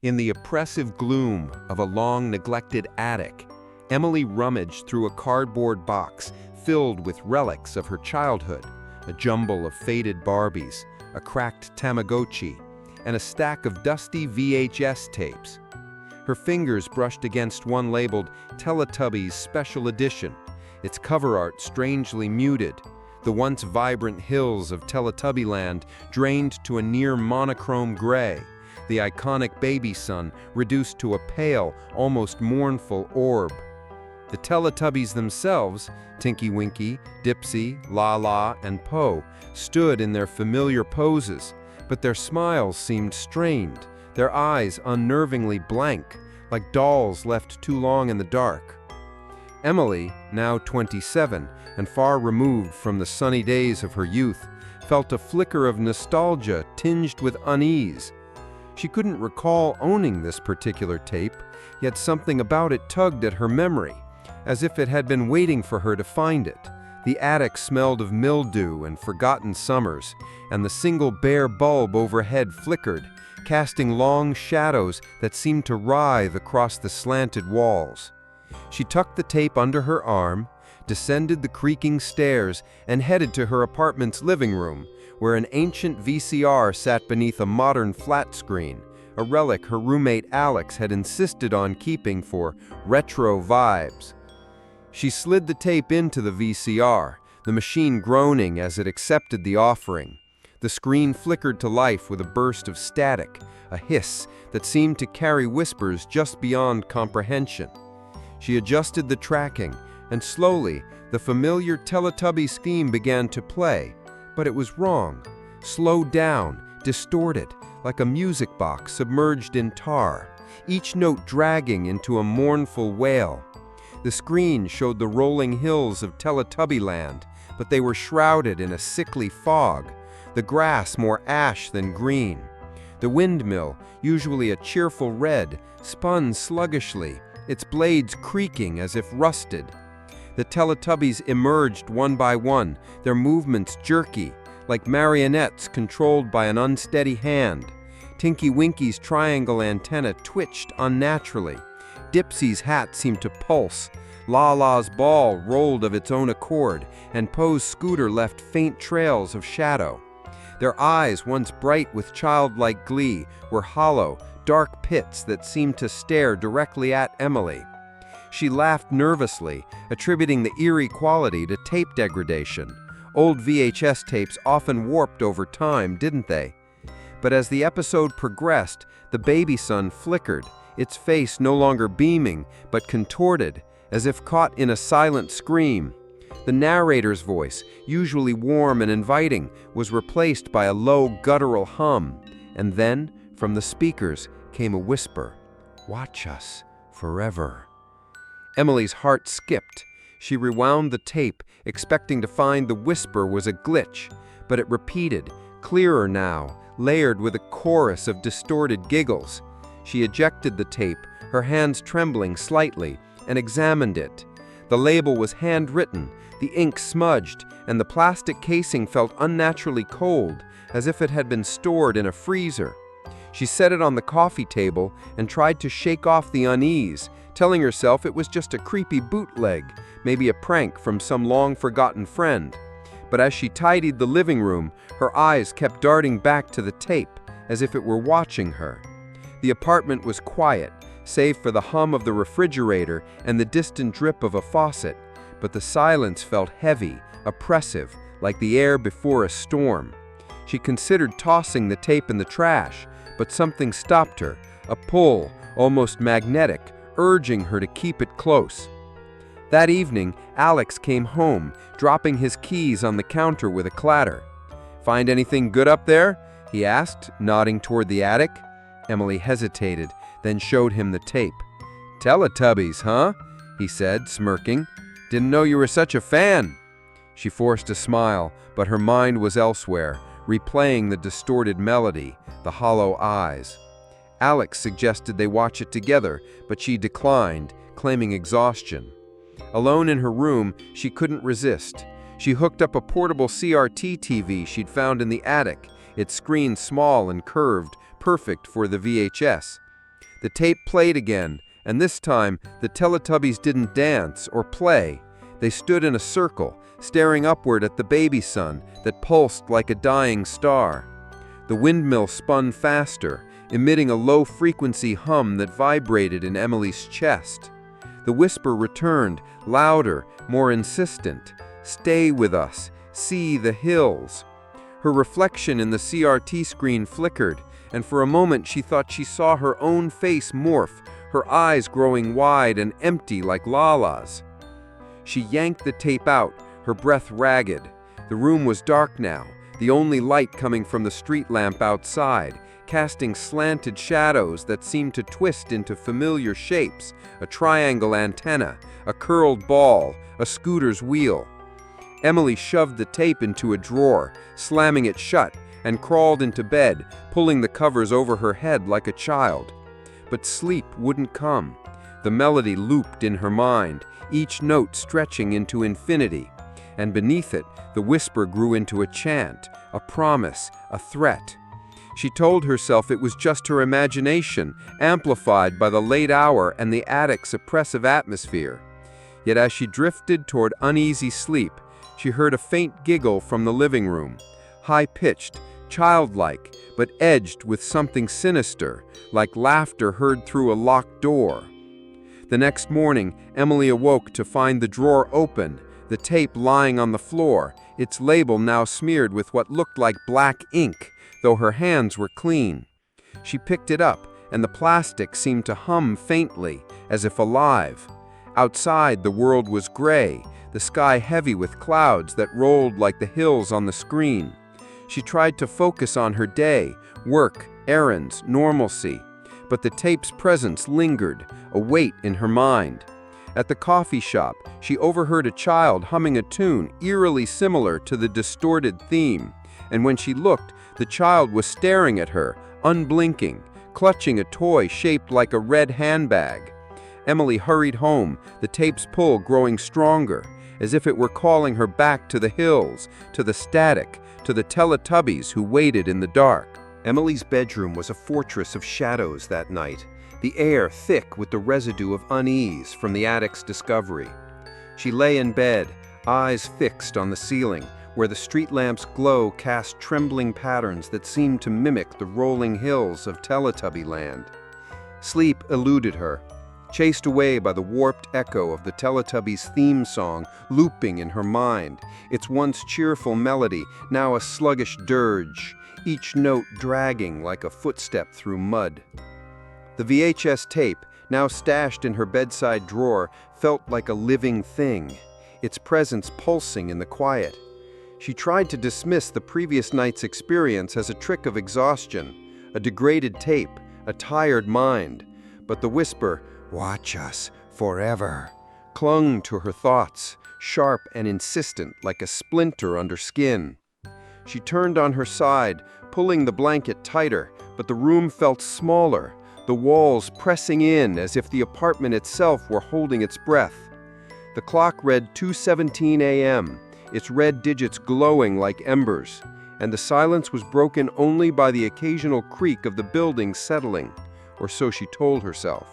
In the oppressive gloom of a long-neglected attic, Emily rummaged through a cardboard box filled with relics of her childhood, a jumble of faded Barbies, a cracked Tamagotchi, and a stack of dusty VHS tapes. Her fingers brushed against one labeled Teletubbies Special Edition, its cover art strangely muted, the once vibrant hills of Teletubbyland drained to a near monochrome gray, the iconic baby sun reduced to a pale, almost mournful orb. The Teletubbies themselves, Tinky Winky, Dipsy, La-La, and Po, stood in their familiar poses, but their smiles seemed strained, their eyes unnervingly blank, like dolls left too long in the dark. Emily, now 27 and far removed from the sunny days of her youth, felt a flicker of nostalgia tinged with unease. She couldn't recall owning this particular tape, yet something about it tugged at her memory, as if it had been waiting for her to find it. The attic smelled of mildew and forgotten summers, and the single bare bulb overhead flickered, casting long shadows that seemed to writhe across the slanted walls. She tucked the tape under her arm, descended the creaking stairs, and headed to her apartment's living room, where an ancient VCR sat beneath a modern flat screen, a relic her roommate Alex had insisted on keeping for retro vibes. She slid the tape into the VCR, the machine groaning as it accepted the offering. The screen flickered to life with a burst of static, a hiss that seemed to carry whispers just beyond comprehension. She adjusted the tracking, and slowly, the familiar Teletubbies theme began to play. But it was wrong, slowed down, distorted, like a music box submerged in tar, each note dragging into a mournful wail. The screen showed the rolling hills of Teletubbyland, but they were shrouded in a sickly fog, the grass more ash than green. The windmill, usually a cheerful red, spun sluggishly, its blades creaking as if rusted. The Teletubbies emerged one by one, their movements jerky, like marionettes controlled by an unsteady hand. Tinky Winky's triangle antenna twitched unnaturally. Dipsy's hat seemed to pulse. La-La's ball rolled of its own accord, and Po's scooter left faint trails of shadow. Their eyes, once bright with childlike glee, were hollow, dark pits that seemed to stare directly at Emily. She laughed nervously, attributing the eerie quality to tape degradation. Old VHS tapes often warped over time, didn't they? But as the episode progressed, the baby sun flickered, its face no longer beaming, but contorted, as if caught in a silent scream. The narrator's voice, usually warm and inviting, was replaced by a low, guttural hum. And then, from the speakers, came a whisper, "Watch us forever." Emily's heart skipped. She rewound the tape, expecting to find the whisper was a glitch, but it repeated, clearer now, layered with a chorus of distorted giggles. She ejected the tape, her hands trembling slightly, and examined it. The label was handwritten, the ink smudged, and the plastic casing felt unnaturally cold, as if it had been stored in a freezer. She set it on the coffee table and tried to shake off the unease, telling herself it was just a creepy bootleg, maybe a prank from some long-forgotten friend. But as she tidied the living room, her eyes kept darting back to the tape, as if it were watching her. The apartment was quiet, save for the hum of the refrigerator and the distant drip of a faucet, but the silence felt heavy, oppressive, like the air before a storm. She considered tossing the tape in the trash, but something stopped her, a pull, almost magnetic, urging her to keep it close. That evening, Alex came home, dropping his keys on the counter with a clatter. "Find anything good up there?" he asked, nodding toward the attic. Emily hesitated, then showed him the tape. "Teletubbies, huh?" he said, smirking. "Didn't know you were such a fan." She forced a smile, but her mind was elsewhere, replaying the distorted melody, the hollow eyes. Alex suggested they watch it together, but she declined, claiming exhaustion. Alone in her room, she couldn't resist. She hooked up a portable CRT TV she'd found in the attic, its screen small and curved, perfect for the VHS. The tape played again, and this time the Teletubbies didn't dance or play. They stood in a circle, staring upward at the baby sun that pulsed like a dying star. The windmill spun faster, emitting a low-frequency hum that vibrated in Emily's chest. The whisper returned, louder, more insistent. "Stay with us. See the hills." Her reflection in the CRT screen flickered, and for a moment she thought she saw her own face morph, her eyes growing wide and empty like Lala's. She yanked the tape out, her breath ragged. The room was dark now, the only light coming from the street lamp outside, casting slanted shadows that seemed to twist into familiar shapes: a triangle antenna, a curled ball, a scooter's wheel. Emily shoved the tape into a drawer, slamming it shut, and crawled into bed, pulling the covers over her head like a child. But sleep wouldn't come. The melody looped in her mind, each note stretching into infinity, and beneath it, the whisper grew into a chant, a promise, a threat. She told herself it was just her imagination, amplified by the late hour and the attic's oppressive atmosphere. Yet as she drifted toward uneasy sleep, she heard a faint giggle from the living room, high-pitched, childlike, but edged with something sinister, like laughter heard through a locked door. The next morning, Emily awoke to find the drawer open, the tape lying on the floor, its label now smeared with what looked like black ink, though her hands were clean. She picked it up, and the plastic seemed to hum faintly, as if alive. Outside, the world was gray, the sky heavy with clouds that rolled like the hills on the screen. She tried to focus on her day, work, errands, normalcy, but the tape's presence lingered, a weight in her mind. At the coffee shop, she overheard a child humming a tune eerily similar to the distorted theme, and when she looked, the child was staring at her, unblinking, clutching a toy shaped like a red handbag. Emily hurried home, the tape's pull growing stronger, as if it were calling her back to the hills, to the static, to the Teletubbies who waited in the dark. Emily's bedroom was a fortress of shadows that night, the air thick with the residue of unease from the attic's discovery. She lay in bed, eyes fixed on the ceiling, where the street lamp's glow cast trembling patterns that seemed to mimic the rolling hills of Teletubby land. Sleep eluded her, chased away by the warped echo of the Teletubbies' theme song looping in her mind, its once cheerful melody now a sluggish dirge, each note dragging like a footstep through mud. The VHS tape, now stashed in her bedside drawer, felt like a living thing, its presence pulsing in the quiet. She tried to dismiss the previous night's experience as a trick of exhaustion, a degraded tape, a tired mind, but the whisper, "Watch us forever," clung to her thoughts, sharp and insistent like a splinter under skin. She turned on her side, pulling the blanket tighter, but the room felt smaller, the walls pressing in as if the apartment itself were holding its breath. The clock read 2:17 a.m., its red digits glowing like embers, and the silence was broken only by the occasional creak of the building settling, or so she told herself.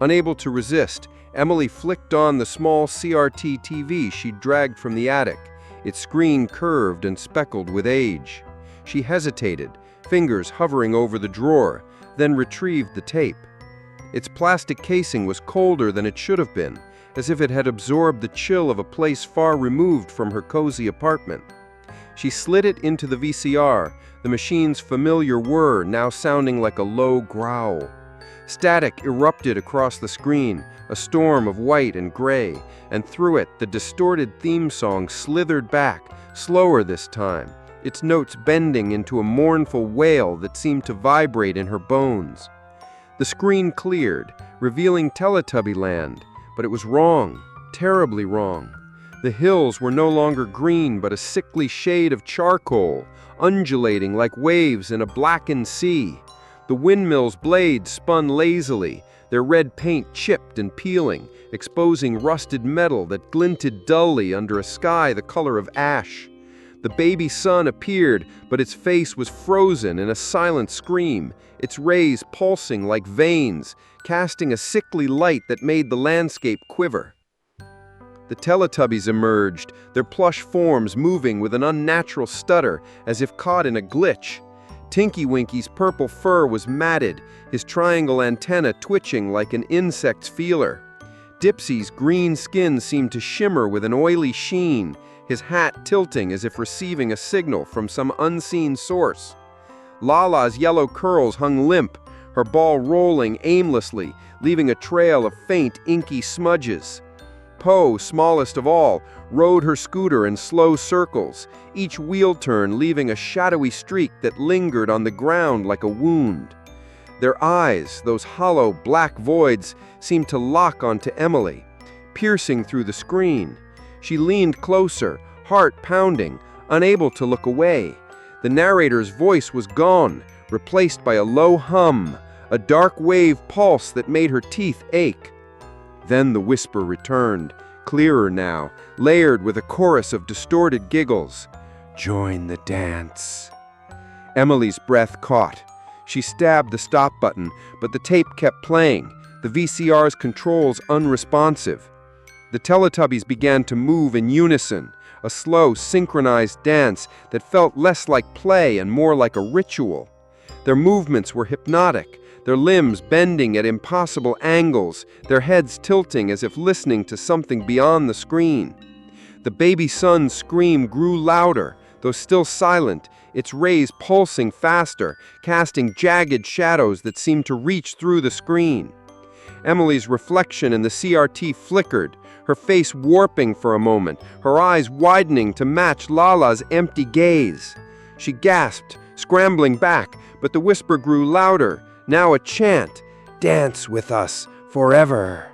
Unable to resist, Emily flicked on the small CRT TV she'd dragged from the attic, its screen curved and speckled with age. She hesitated, fingers hovering over the drawer, then retrieved the tape. Its plastic casing was colder than it should have been, as if it had absorbed the chill of a place far removed from her cozy apartment. She slid it into the VCR, the machine's familiar whir now sounding like a low growl. Static erupted across the screen, a storm of white and gray, and through it the distorted theme song slithered back, slower this time, its notes bending into a mournful wail that seemed to vibrate in her bones. The screen cleared, revealing Teletubby land, but it was wrong, terribly wrong. The hills were no longer green but a sickly shade of charcoal, undulating like waves in a blackened sea. The windmill's blades spun lazily, their red paint chipped and peeling, exposing rusted metal that glinted dully under a sky the color of ash. The baby sun appeared, but its face was frozen in a silent scream, its rays pulsing like veins, casting a sickly light that made the landscape quiver. The Teletubbies emerged, their plush forms moving with an unnatural stutter, as if caught in a glitch. Tinky Winky's purple fur was matted, his triangle antenna twitching like an insect's feeler. Dipsy's green skin seemed to shimmer with an oily sheen, his hat tilting as if receiving a signal from some unseen source. Lala's yellow curls hung limp, her ball rolling aimlessly, leaving a trail of faint, inky smudges. Po, smallest of all, rode her scooter in slow circles, each wheel turn leaving a shadowy streak that lingered on the ground like a wound. Their eyes, those hollow black voids, seemed to lock onto Emily, piercing through the screen. She leaned closer, heart pounding, unable to look away. The narrator's voice was gone, replaced by a low hum, a dark wave pulse that made her teeth ache. Then the whisper returned, clearer now, layered with a chorus of distorted giggles. "Join the dance." Emily's breath caught. She stabbed the stop button, but the tape kept playing, the VCR's controls unresponsive. The Teletubbies began to move in unison, a slow, synchronized dance that felt less like play and more like a ritual. Their movements were hypnotic, their limbs bending at impossible angles, their heads tilting as if listening to something beyond the screen. The baby sun's scream grew louder, though still silent, its rays pulsing faster, casting jagged shadows that seemed to reach through the screen. Emily's reflection in the CRT flickered, her face warping for a moment, her eyes widening to match Lala's empty gaze. She gasped, scrambling back, but the whisper grew louder, now a chant, "Dance with us forever."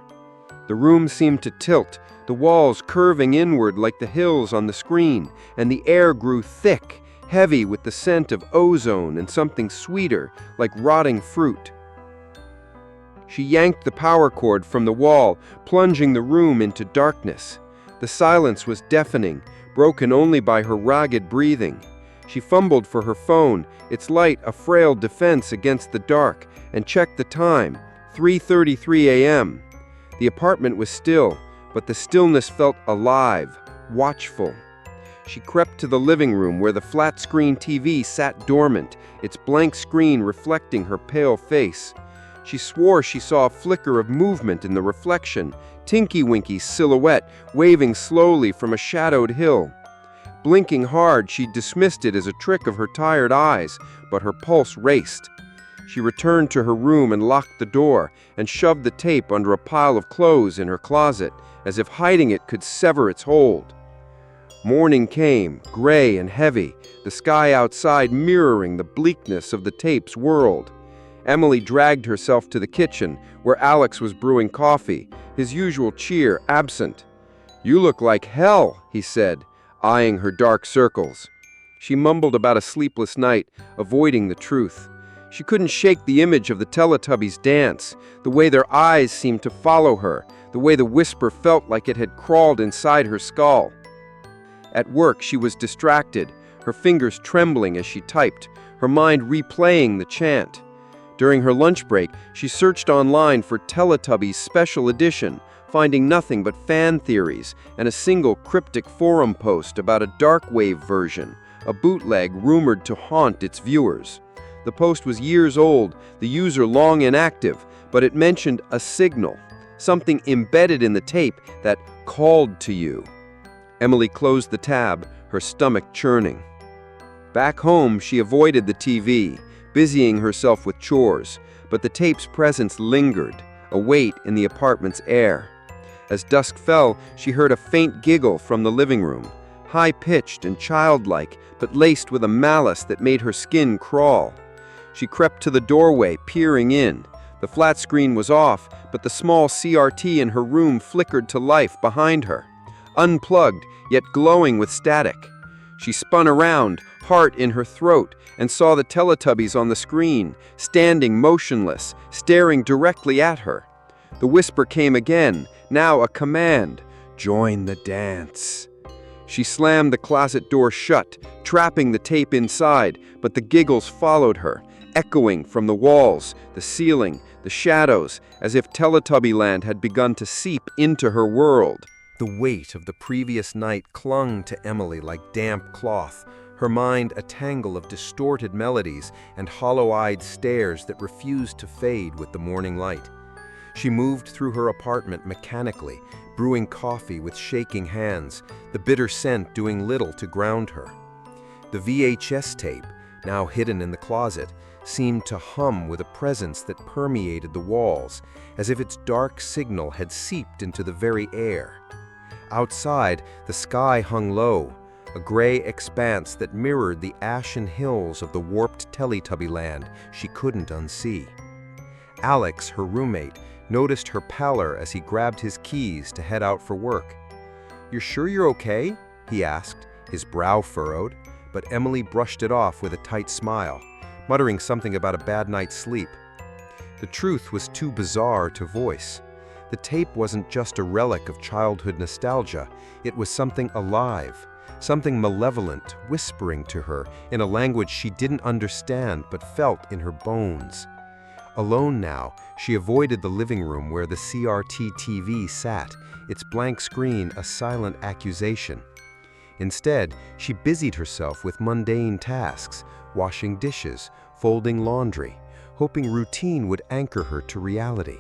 The room seemed to tilt, the walls curving inward like the hills on the screen, and the air grew thick, heavy with the scent of ozone and something sweeter, like rotting fruit. She yanked the power cord from the wall, plunging the room into darkness. The silence was deafening, broken only by her ragged breathing. She fumbled for her phone, its light a frail defense against the dark, and checked the time, 3:33 a.m. The apartment was still, but the stillness felt alive, watchful. She crept to the living room where the flat-screen TV sat dormant, its blank screen reflecting her pale face. She swore she saw a flicker of movement in the reflection, Tinky Winky's silhouette waving slowly from a shadowed hill. Blinking hard, she dismissed it as a trick of her tired eyes, but her pulse raced. She returned to her room and locked the door, and shoved the tape under a pile of clothes in her closet, as if hiding it could sever its hold. Morning came, gray and heavy, the sky outside mirroring the bleakness of the tape's world. Emily dragged herself to the kitchen, where Alex was brewing coffee, his usual cheer absent. "You look like hell," he said, eyeing her dark circles. She mumbled about a sleepless night, avoiding the truth. She couldn't shake the image of the Teletubbies' dance, the way their eyes seemed to follow her, the way the whisper felt like it had crawled inside her skull. At work, she was distracted, her fingers trembling as she typed, her mind replaying the chant. During her lunch break, she searched online for Teletubbies Special Edition, finding nothing but fan theories and a single cryptic forum post about a Darkwave version, a bootleg rumored to haunt its viewers. The post was years old, the user long inactive, but it mentioned a signal, something embedded in the tape that called to you. Emily closed the tab, her stomach churning. Back home, she avoided the TV, busying herself with chores, but the tape's presence lingered, a weight in the apartment's air. As dusk fell, she heard a faint giggle from the living room, high-pitched and childlike, but laced with a malice that made her skin crawl. She crept to the doorway, peering in. The flat screen was off, but the small CRT in her room flickered to life behind her, unplugged, yet glowing with static. She spun around, heart in her throat, and saw the Teletubbies on the screen, standing motionless, staring directly at her. The whisper came again, now a command, "Join the dance." She slammed the closet door shut, trapping the tape inside, but the giggles followed her, echoing from the walls, the ceiling, the shadows, as if Teletubbyland had begun to seep into her world. The weight of the previous night clung to Emily like damp cloth, her mind a tangle of distorted melodies and hollow-eyed stares that refused to fade with the morning light. She moved through her apartment mechanically, brewing coffee with shaking hands, the bitter scent doing little to ground her. The VHS tape, now hidden in the closet, seemed to hum with a presence that permeated the walls, as if its dark signal had seeped into the very air. Outside, the sky hung low, a gray expanse that mirrored the ashen hills of the warped Teletubbyland she couldn't unsee. Alex, her roommate, noticed her pallor as he grabbed his keys to head out for work. "You're sure you're okay?" he asked, his brow furrowed, but Emily brushed it off with a tight smile, muttering something about a bad night's sleep. The truth was too bizarre to voice. The tape wasn't just a relic of childhood nostalgia, it was something alive, something malevolent whispering to her in a language she didn't understand but felt in her bones. Alone now, she avoided the living room where the CRT TV sat, its blank screen a silent accusation. Instead, she busied herself with mundane tasks, washing dishes, folding laundry, hoping routine would anchor her to reality.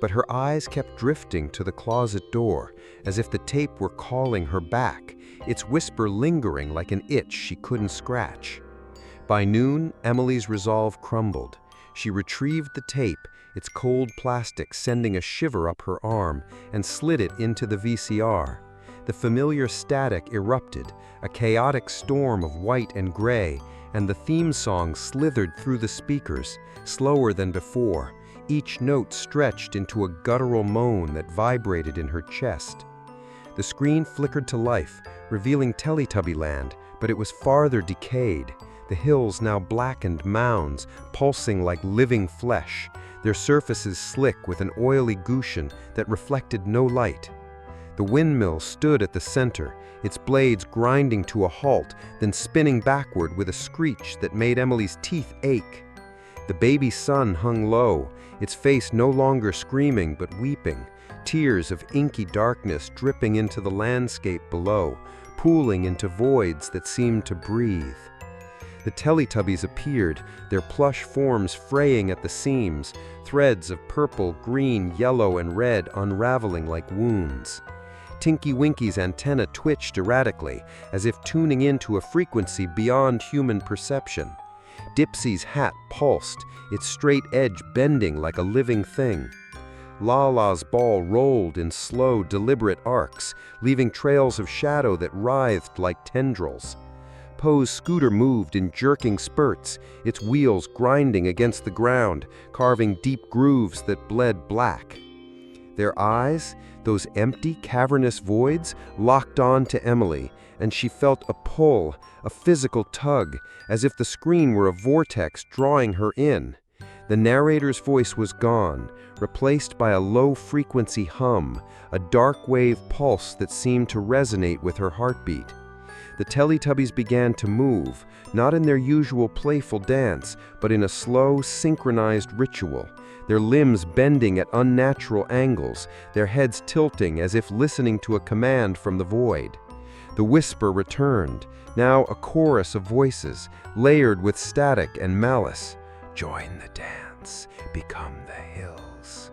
But her eyes kept drifting to the closet door, as if the tape were calling her back, its whisper lingering like an itch she couldn't scratch. By noon, Emily's resolve crumbled. She retrieved the tape, its cold plastic sending a shiver up her arm, and slid it into the VCR. The familiar static erupted, a chaotic storm of white and gray, and the theme song slithered through the speakers, slower than before, each note stretched into a guttural moan that vibrated in her chest. The screen flickered to life, revealing Teletubbyland, but it was farther decayed, the hills now blackened mounds, pulsing like living flesh, their surfaces slick with an oily gushin that reflected no light. The windmill stood at the center, its blades grinding to a halt, then spinning backward with a screech that made Emily's teeth ache. The baby sun hung low, its face no longer screaming but weeping, tears of inky darkness dripping into the landscape below, pooling into voids that seemed to breathe. The Teletubbies appeared, their plush forms fraying at the seams, threads of purple, green, yellow, and red unraveling like wounds. Tinky Winky's antenna twitched erratically, as if tuning into a frequency beyond human perception. Dipsy's hat pulsed, its straight edge bending like a living thing. Lala's ball rolled in slow, deliberate arcs, leaving trails of shadow that writhed like tendrils. Poe's scooter moved in jerking spurts, its wheels grinding against the ground, carving deep grooves that bled black. Their eyes, those empty, cavernous voids, locked on to Emily, and she felt a pull, a physical tug, as if the screen were a vortex drawing her in. The narrator's voice was gone, replaced by a low-frequency hum, a darkwave pulse that seemed to resonate with her heartbeat. The Teletubbies began to move, not in their usual playful dance, but in a slow, synchronized ritual, their limbs bending at unnatural angles, their heads tilting as if listening to a command from the void. The whisper returned, now a chorus of voices, layered with static and malice. "Join the dance, become the hills."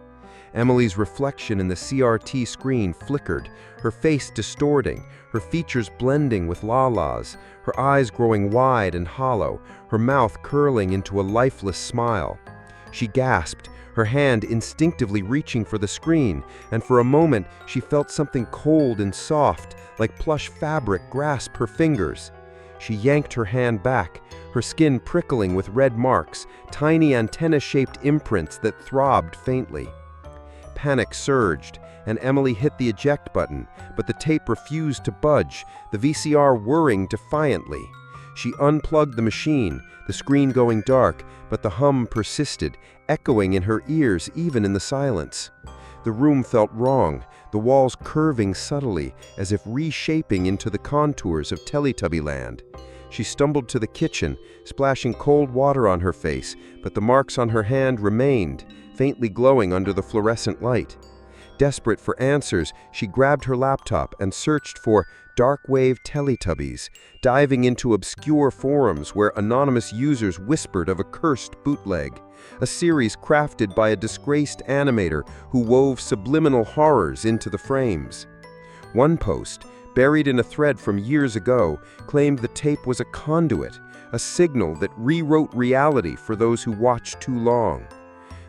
Emily's reflection in the CRT screen flickered, her face distorting, her features blending with Lala's, her eyes growing wide and hollow, her mouth curling into a lifeless smile. She gasped, her hand instinctively reaching for the screen, and for a moment she felt something cold and soft, like plush fabric, grasp her fingers. She yanked her hand back, her skin prickling with red marks, tiny antenna-shaped imprints that throbbed faintly. Panic surged, and Emily hit the eject button, but the tape refused to budge, the VCR whirring defiantly. She unplugged the machine, the screen going dark, but the hum persisted, echoing in her ears even in the silence. The room felt wrong, the walls curving subtly as if reshaping into the contours of Teletubbyland. She stumbled to the kitchen, splashing cold water on her face, but the marks on her hand remained, faintly glowing under the fluorescent light. Desperate for answers, she grabbed her laptop and searched for Darkwave Teletubbies, diving into obscure forums where anonymous users whispered of a cursed bootleg, a series crafted by a disgraced animator who wove subliminal horrors into the frames. One post, buried in a thread from years ago, claimed the tape was a conduit, a signal that rewrote reality for those who watched too long.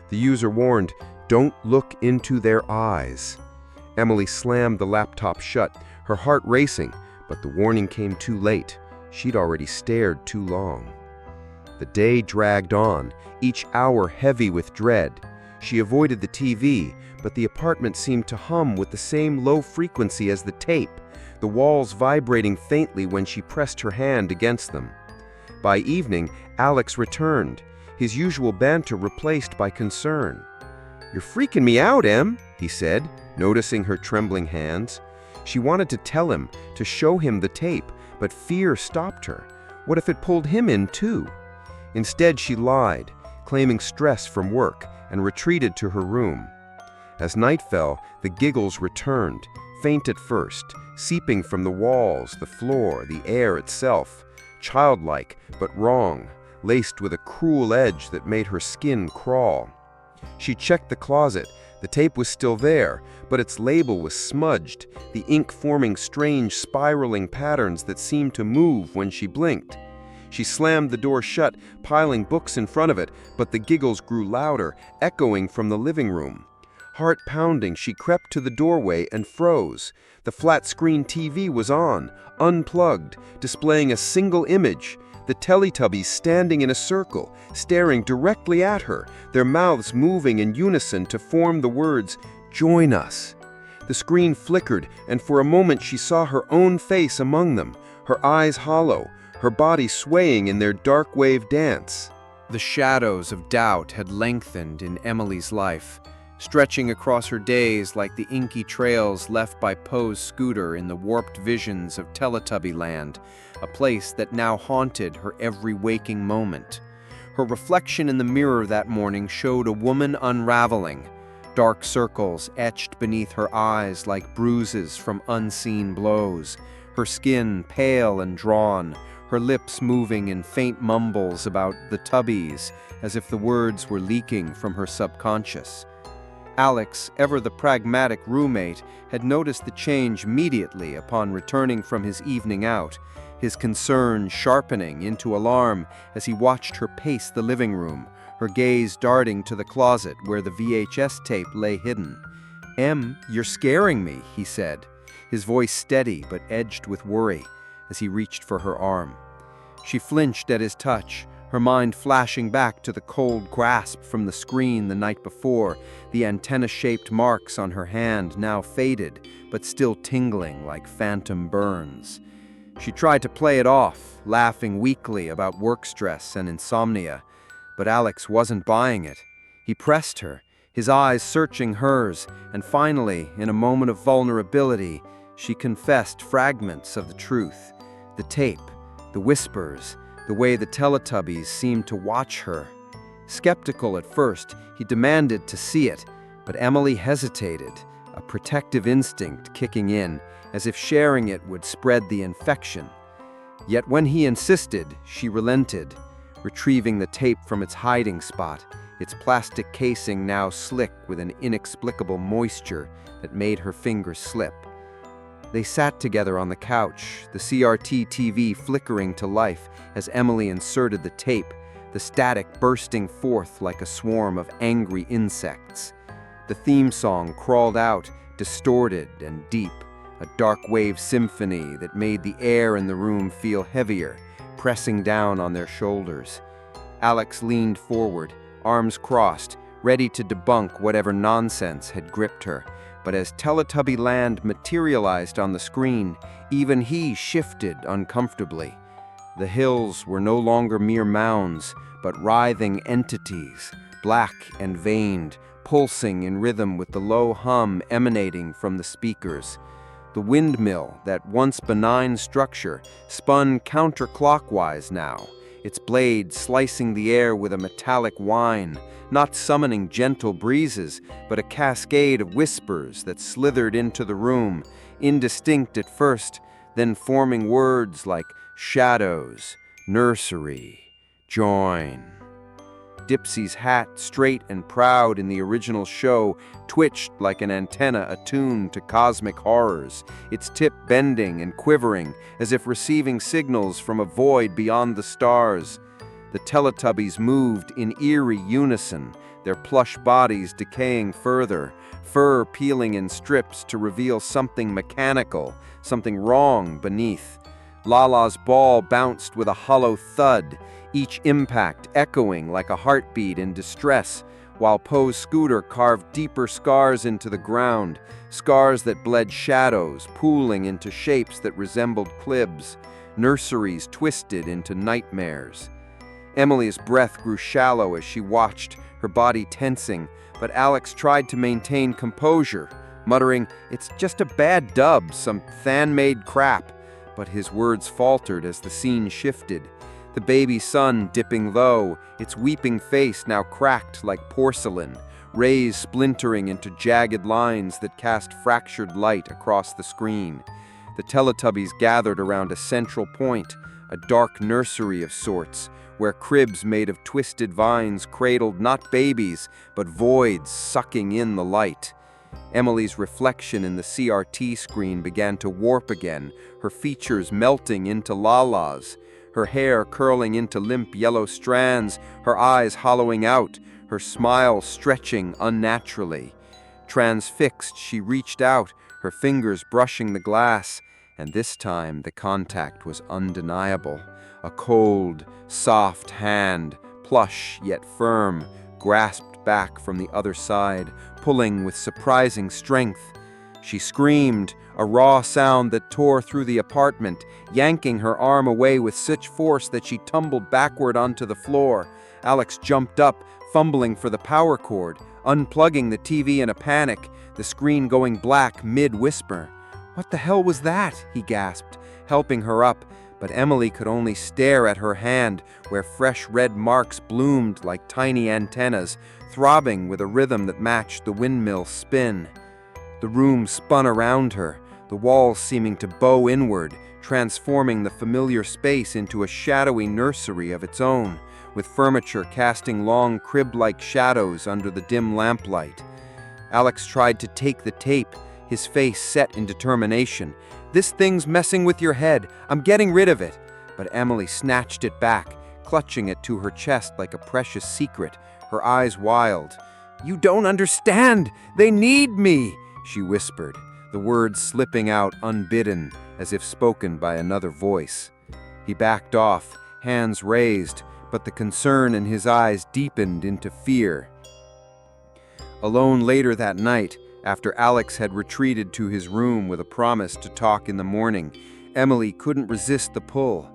The user warned, "Don't look into their eyes." Emily slammed the laptop shut, her heart racing, but the warning came too late. She'd already stared too long. The day dragged on, each hour heavy with dread. She avoided the TV, but the apartment seemed to hum with the same low frequency as the tape, the walls vibrating faintly when she pressed her hand against them. By evening, Alex returned, his usual banter replaced by concern. "You're freaking me out, Em," he said, noticing her trembling hands. She wanted to tell him, to show him the tape, but fear stopped her. What if it pulled him in too? Instead, she lied, claiming stress from work, and retreated to her room. As night fell, the giggles returned, faint at first, seeping from the walls, the floor, the air itself. Childlike, but wrong, laced with a cruel edge that made her skin crawl. She checked the closet. The tape was still there, but its label was smudged, the ink forming strange spiraling patterns that seemed to move when she blinked. She slammed the door shut, piling books in front of it, but the giggles grew louder, echoing from the living room. Heart pounding, she crept to the doorway and froze. The flat-screen TV was on, unplugged, displaying a single image. The Teletubbies standing in a circle, staring directly at her, their mouths moving in unison to form the words, "Join us." The screen flickered, and for a moment she saw her own face among them, her eyes hollow, her body swaying in their darkwave dance. The shadows of doubt had lengthened in Emily's life, stretching across her days like the inky trails left by Poe's scooter in the warped visions of Teletubbyland, a place that now haunted her every waking moment. Her reflection in the mirror that morning showed a woman unraveling, dark circles etched beneath her eyes like bruises from unseen blows, her skin pale and drawn, her lips moving in faint mumbles about the tubbies, as if the words were leaking from her subconscious. Alex, ever the pragmatic roommate, had noticed the change immediately upon returning from his evening out, his concern sharpening into alarm as he watched her pace the living room, her gaze darting to the closet where the VHS tape lay hidden. "Em, you're scaring me," he said, his voice steady but edged with worry, as he reached for her arm. She flinched at his touch, her mind flashing back to the cold grasp from the screen the night before, the antenna-shaped marks on her hand now faded, but still tingling like phantom burns. She tried to play it off, laughing weakly about work stress and insomnia, but Alex wasn't buying it. He pressed her, his eyes searching hers, and finally, in a moment of vulnerability, she confessed fragments of the truth. The tape, the whispers, the way the Teletubbies seemed to watch her. Skeptical at first, he demanded to see it, but Emily hesitated, a protective instinct kicking in, as if sharing it would spread the infection. Yet when he insisted, she relented, retrieving the tape from its hiding spot, its plastic casing now slick with an inexplicable moisture that made her fingers slip. They sat together on the couch, the CRT TV flickering to life as Emily inserted the tape, the static bursting forth like a swarm of angry insects. The theme song crawled out, distorted and deep, a darkwave symphony that made the air in the room feel heavier, pressing down on their shoulders. Alex leaned forward, arms crossed, ready to debunk whatever nonsense had gripped her. But as Teletubbyland materialized on the screen, even he shifted uncomfortably. The hills were no longer mere mounds, but writhing entities, black and veined, pulsing in rhythm with the low hum emanating from the speakers. The windmill, that once benign structure, spun counterclockwise now, its blade slicing the air with a metallic whine, not summoning gentle breezes, but a cascade of whispers that slithered into the room, indistinct at first, then forming words like shadows, nursery, join. Dipsy's hat, straight and proud in the original show, twitched like an antenna attuned to cosmic horrors, its tip bending and quivering as if receiving signals from a void beyond the stars. The Teletubbies moved in eerie unison, their plush bodies decaying further, fur peeling in strips to reveal something mechanical, something wrong beneath. Lala's ball bounced with a hollow thud, each impact echoing like a heartbeat in distress, while Poe's scooter carved deeper scars into the ground, scars that bled shadows, pooling into shapes that resembled clibs, nurseries twisted into nightmares. Emily's breath grew shallow as she watched, her body tensing, but Alex tried to maintain composure, muttering, "It's just a bad dub, some fan-made crap." But his words faltered as the scene shifted. The baby sun dipping low, its weeping face now cracked like porcelain, rays splintering into jagged lines that cast fractured light across the screen. The Teletubbies gathered around a central point, a dark nursery of sorts, where cribs made of twisted vines cradled not babies, but voids sucking in the light. Emily's reflection in the CRT screen began to warp again, her features melting into Lala's, her hair curling into limp yellow strands, her eyes hollowing out, her smile stretching unnaturally. Transfixed, she reached out, her fingers brushing the glass, and this time the contact was undeniable. A cold, soft hand, plush yet firm, grasped back from the other side, pulling with surprising strength. She screamed, a raw sound that tore through the apartment, yanking her arm away with such force that she tumbled backward onto the floor. Alex jumped up, fumbling for the power cord, unplugging the TV in a panic, the screen going black mid-whisper. "What the hell was that?" he gasped, helping her up, but Emily could only stare at her hand, where fresh red marks bloomed like tiny antennas, throbbing with a rhythm that matched the windmill's spin. The room spun around her, the walls seeming to bow inward, transforming the familiar space into a shadowy nursery of its own, with furniture casting long crib-like shadows under the dim lamplight. Alex tried to take the tape, his face set in determination. "This thing's messing with your head. I'm getting rid of it." But Emily snatched it back, clutching it to her chest like a precious secret, her eyes wild. "You don't understand! They need me!" she whispered, the words slipping out unbidden, as if spoken by another voice. He backed off, hands raised, but the concern in his eyes deepened into fear. Alone later that night, after Alex had retreated to his room with a promise to talk in the morning, Emily couldn't resist the pull.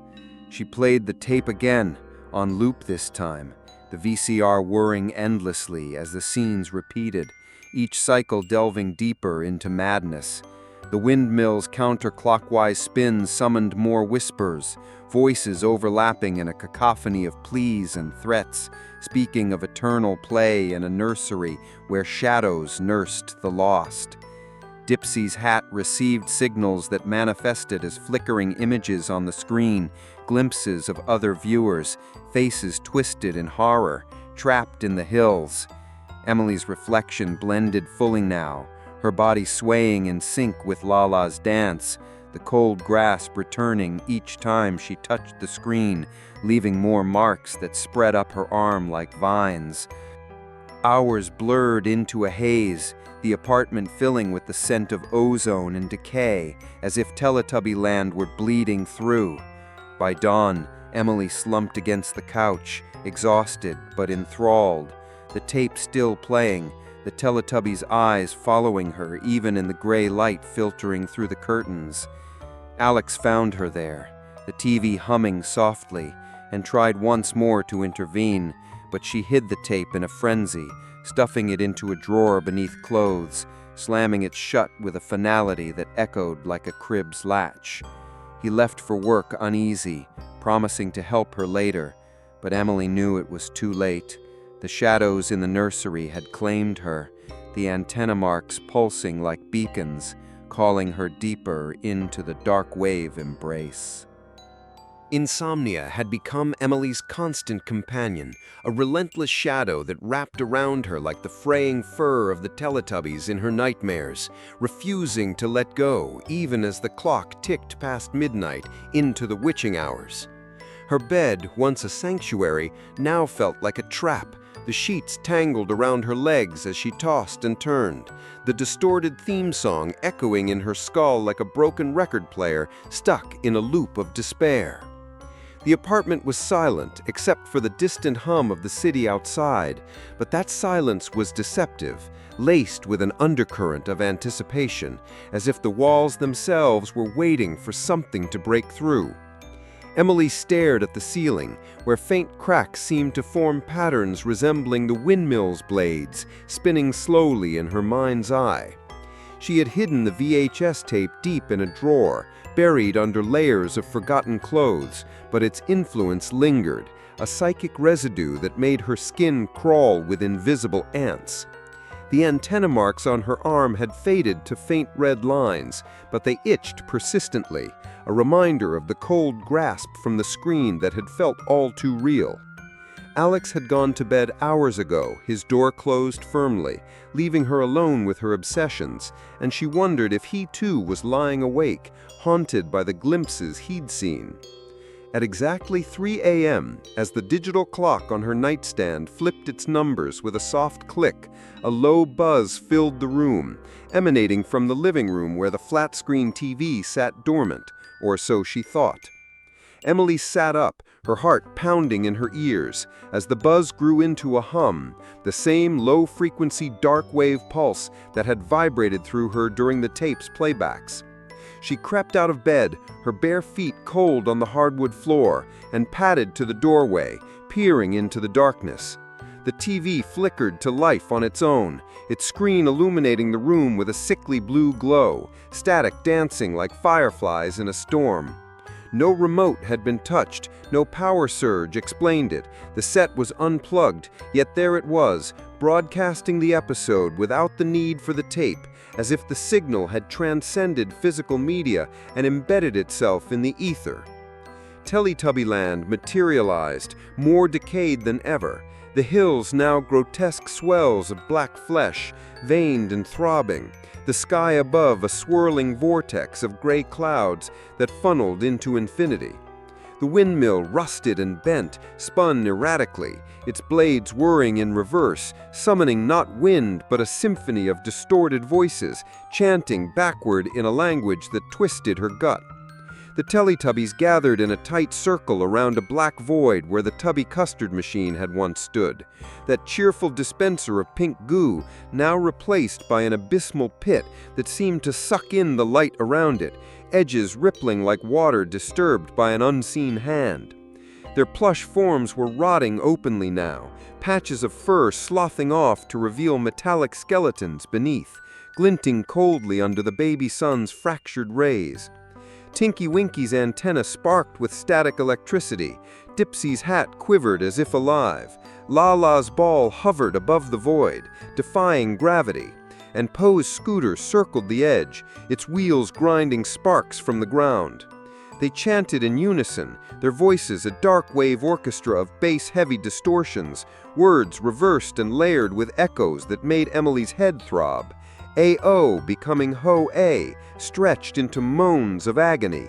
She played the tape again, on loop this time, the VCR whirring endlessly as the scenes repeated, each cycle delving deeper into madness. The windmill's counterclockwise spin summoned more whispers, voices overlapping in a cacophony of pleas and threats, speaking of eternal play in a nursery where shadows nursed the lost. Dipsy's hat received signals that manifested as flickering images on the screen, glimpses of other viewers, faces twisted in horror, trapped in the hills. Emily's reflection blended fully now, her body swaying in sync with Lala's dance, the cold grasp returning each time she touched the screen, leaving more marks that spread up her arm like vines. Hours blurred into a haze, the apartment filling with the scent of ozone and decay, as if Teletubby land were bleeding through. By dawn, Emily slumped against the couch, exhausted but enthralled, the tape still playing, the Teletubby's eyes following her even in the gray light filtering through the curtains. Alex found her there, the TV humming softly, and tried once more to intervene, but she hid the tape in a frenzy, stuffing it into a drawer beneath clothes, slamming it shut with a finality that echoed like a crib's latch. He left for work uneasy, promising to help her later, but Emily knew it was too late. The shadows in the nursery had claimed her, the antenna marks pulsing like beacons, calling her deeper into the Darkwave embrace. Insomnia had become Emily's constant companion, a relentless shadow that wrapped around her like the fraying fur of the Teletubbies in her nightmares, refusing to let go even as the clock ticked past midnight into the witching hours. Her bed, once a sanctuary, now felt like a trap, the sheets tangled around her legs as she tossed and turned, the distorted theme song echoing in her skull like a broken record player stuck in a loop of despair. The apartment was silent, except for the distant hum of the city outside, but that silence was deceptive, laced with an undercurrent of anticipation, as if the walls themselves were waiting for something to break through. Emily stared at the ceiling, where faint cracks seemed to form patterns resembling the windmill's blades, spinning slowly in her mind's eye. She had hidden the VHS tape deep in a drawer, buried under layers of forgotten clothes, but its influence lingered, a psychic residue that made her skin crawl with invisible ants. The antenna marks on her arm had faded to faint red lines, but they itched persistently, a reminder of the cold grasp from the screen that had felt all too real. Alex had gone to bed hours ago, his door closed firmly, leaving her alone with her obsessions, and she wondered if he too was lying awake, haunted by the glimpses he'd seen. At exactly 3 a.m., as the digital clock on her nightstand flipped its numbers with a soft click, a low buzz filled the room, emanating from the living room where the flat-screen TV sat dormant, or so she thought. Emily sat up, her heart pounding in her ears, as the buzz grew into a hum, the same low-frequency darkwave pulse that had vibrated through her during the tape's playbacks. She crept out of bed, her bare feet cold on the hardwood floor, and padded to the doorway, peering into the darkness. The TV flickered to life on its own, its screen illuminating the room with a sickly blue glow, static dancing like fireflies in a storm. No remote had been touched, no power surge explained it. The set was unplugged, yet there it was, broadcasting the episode without the need for the tape, as if the signal had transcended physical media and embedded itself in the ether. Teletubbyland materialized, more decayed than ever, the hills now grotesque swells of black flesh, veined and throbbing, the sky above a swirling vortex of gray clouds that funneled into infinity. The windmill, rusted and bent, spun erratically, its blades whirring in reverse, summoning not wind but a symphony of distorted voices, chanting backward in a language that twisted her gut. The Teletubbies gathered in a tight circle around a black void where the tubby custard machine had once stood, that cheerful dispenser of pink goo now replaced by an abysmal pit that seemed to suck in the light around it, edges rippling like water disturbed by an unseen hand. Their plush forms were rotting openly now, patches of fur sloughing off to reveal metallic skeletons beneath, glinting coldly under the baby sun's fractured rays. Tinky Winky's antenna sparked with static electricity, Dipsy's hat quivered as if alive, Lala's ball hovered above the void, defying gravity, and Poe's scooter circled the edge, its wheels grinding sparks from the ground. They chanted in unison, their voices a dark-wave orchestra of bass-heavy distortions, words reversed and layered with echoes that made Emily's head throb. A-O becoming Ho-A, stretched into moans of agony.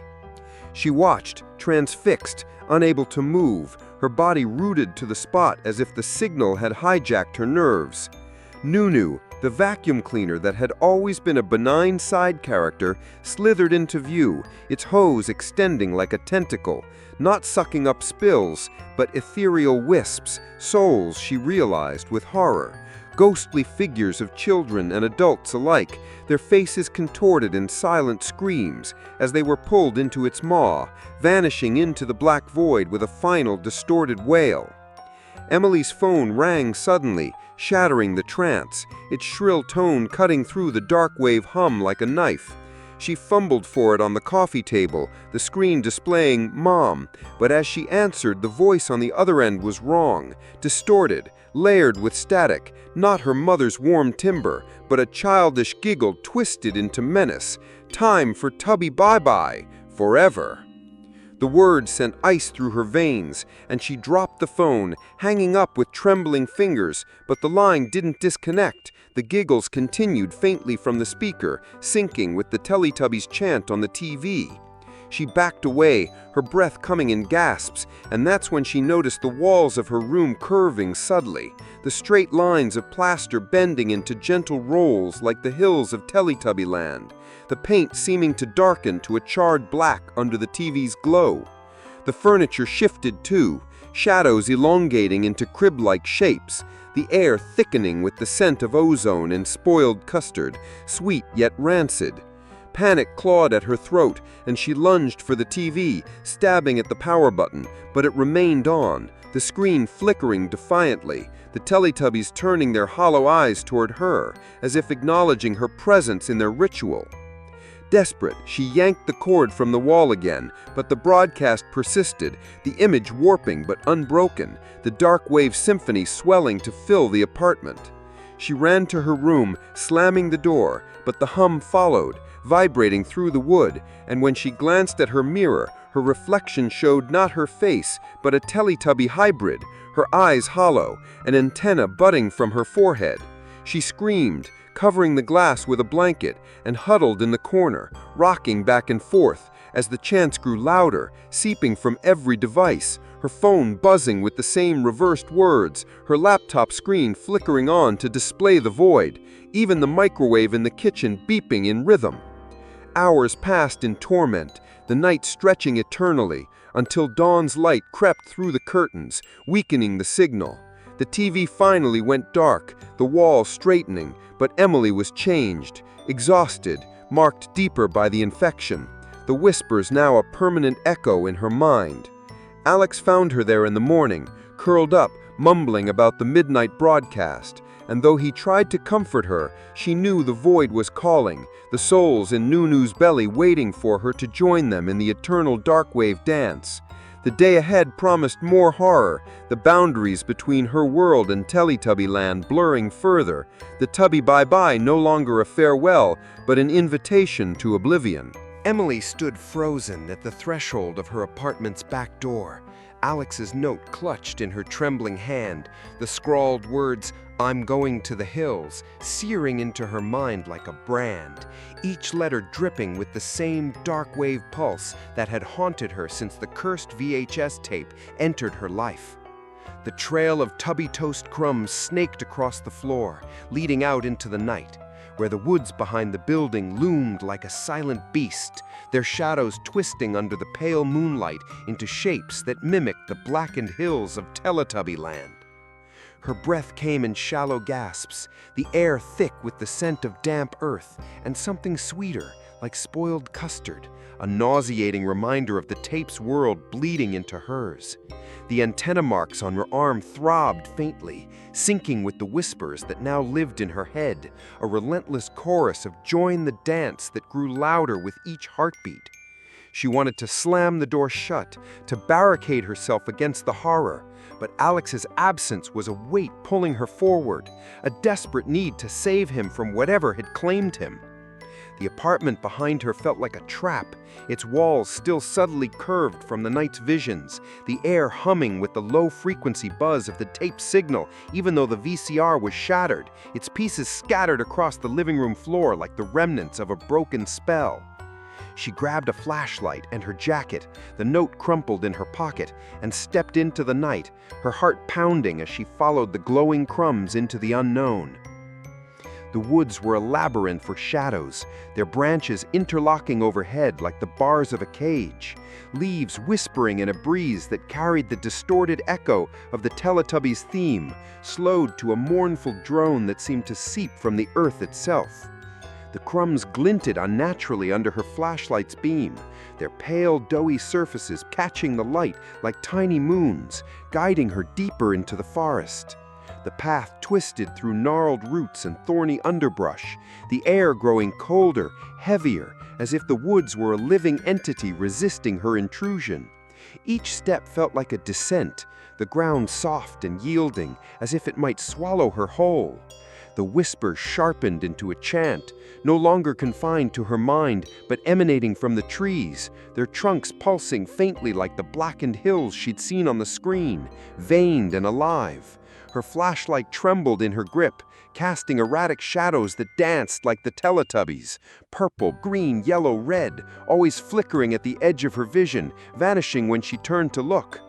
She watched, transfixed, unable to move, her body rooted to the spot as if the signal had hijacked her nerves. Nunu, the vacuum cleaner that had always been a benign side character, slithered into view, its hose extending like a tentacle, not sucking up spills, but ethereal wisps, souls she realized with horror. Ghostly figures of children and adults alike, their faces contorted in silent screams as they were pulled into its maw, vanishing into the black void with a final distorted wail. Emily's phone rang suddenly, shattering the trance, its shrill tone cutting through the darkwave hum like a knife. She fumbled for it on the coffee table, the screen displaying "Mom," but as she answered, the voice on the other end was wrong, distorted, layered with static, not her mother's warm timbre, but a childish giggle twisted into menace. "Time for Tubby bye-bye, forever." The word sent ice through her veins, and she dropped the phone, hanging up with trembling fingers, but the line didn't disconnect. The giggles continued faintly from the speaker, syncing with the Teletubbies chant on the TV. She backed away, her breath coming in gasps, and that's when she noticed the walls of her room curving subtly, the straight lines of plaster bending into gentle rolls like the hills of Teletubbyland, the paint seeming to darken to a charred black under the TV's glow. The furniture shifted too, shadows elongating into crib-like shapes, the air thickening with the scent of ozone and spoiled custard, sweet yet rancid. Panic clawed at her throat, and she lunged for the TV, stabbing at the power button, but it remained on, the screen flickering defiantly, the Teletubbies turning their hollow eyes toward her, as if acknowledging her presence in their ritual. Desperate, she yanked the cord from the wall again, but the broadcast persisted, the image warping but unbroken, the darkwave symphony swelling to fill the apartment. She ran to her room, slamming the door, but the hum followed, vibrating through the wood, and when she glanced at her mirror, her reflection showed not her face, but a Teletubby hybrid, her eyes hollow, an antenna budding from her forehead. She screamed, covering the glass with a blanket, and huddled in the corner, rocking back and forth, as the chants grew louder, seeping from every device, her phone buzzing with the same reversed words, her laptop screen flickering on to display the void, even the microwave in the kitchen beeping in rhythm. Hours passed in torment, the night stretching eternally, until dawn's light crept through the curtains, weakening the signal. The TV finally went dark, the wall straightening, but Emily was changed, exhausted, marked deeper by the infection, the whispers now a permanent echo in her mind. Alex found her there in the morning, curled up, mumbling about the midnight broadcast, and though he tried to comfort her, she knew the void was calling, the souls in Nunu's belly waiting for her to join them in the eternal darkwave dance. The day ahead promised more horror, the boundaries between her world and Teletubbyland blurring further, the Tubby bye-bye no longer a farewell, but an invitation to oblivion. Emily stood frozen at the threshold of her apartment's back door, Alex's note clutched in her trembling hand, the scrawled words, "I'm going to the hills," searing into her mind like a brand, each letter dripping with the same darkwave pulse that had haunted her since the cursed VHS tape entered her life. The trail of Tubby toast crumbs snaked across the floor, leading out into the night, where the woods behind the building loomed like a silent beast, their shadows twisting under the pale moonlight into shapes that mimicked the blackened hills of Teletubbyland. Her breath came in shallow gasps, the air thick with the scent of damp earth, and something sweeter, like spoiled custard, a nauseating reminder of the tape's world bleeding into hers. The antenna marks on her arm throbbed faintly, syncing with the whispers that now lived in her head, a relentless chorus of "join the dance" that grew louder with each heartbeat. She wanted to slam the door shut, to barricade herself against the horror, but Alex's absence was a weight pulling her forward, a desperate need to save him from whatever had claimed him. The apartment behind her felt like a trap, its walls still subtly curved from the night's visions, the air humming with the low-frequency buzz of the tape signal, even though the VCR was shattered, its pieces scattered across the living room floor like the remnants of a broken spell. She grabbed a flashlight and her jacket, the note crumpled in her pocket, and stepped into the night, her heart pounding as she followed the glowing crumbs into the unknown. The woods were a labyrinth for shadows, their branches interlocking overhead like the bars of a cage, leaves whispering in a breeze that carried the distorted echo of the Teletubbies' theme, slowed to a mournful drone that seemed to seep from the earth itself. The crumbs glinted unnaturally under her flashlight's beam, their pale, doughy surfaces catching the light like tiny moons, guiding her deeper into the forest. The path twisted through gnarled roots and thorny underbrush, the air growing colder, heavier, as if the woods were a living entity resisting her intrusion. Each step felt like a descent, the ground soft and yielding, as if it might swallow her whole. The whispers sharpened into a chant, no longer confined to her mind, but emanating from the trees, their trunks pulsing faintly like the blackened hills she'd seen on the screen, veined and alive. Her flashlight trembled in her grip, casting erratic shadows that danced like the Teletubbies, purple, green, yellow, red, always flickering at the edge of her vision, vanishing when she turned to look.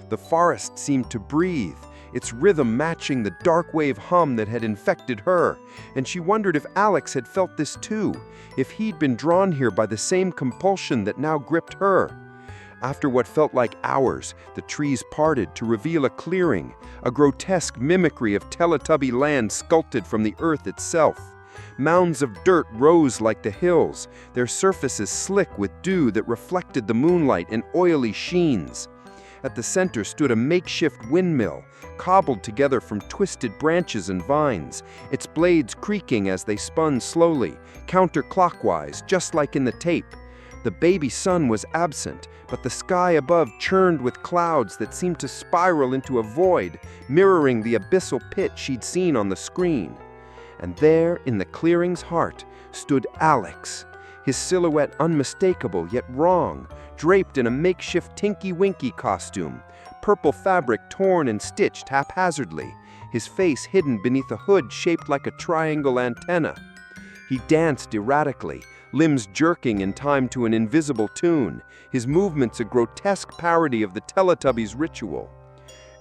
The forest seemed to breathe, its rhythm matching the darkwave hum that had infected her, and she wondered if Alex had felt this too, if he'd been drawn here by the same compulsion that now gripped her. After what felt like hours, the trees parted to reveal a clearing, a grotesque mimicry of Teletubby land sculpted from the earth itself. Mounds of dirt rose like the hills, their surfaces slick with dew that reflected the moonlight in oily sheens. At the center stood a makeshift windmill, cobbled together from twisted branches and vines, its blades creaking as they spun slowly, counterclockwise, just like in the tape. The baby sun was absent, but the sky above churned with clouds that seemed to spiral into a void, mirroring the abyssal pit she'd seen on the screen. And there, in the clearing's heart, stood Alex, his silhouette unmistakable yet wrong, draped in a makeshift Tinky-Winky costume, purple fabric torn and stitched haphazardly, his face hidden beneath a hood shaped like a triangle antenna. He danced erratically, limbs jerking in time to an invisible tune, his movements a grotesque parody of the Teletubbies' ritual.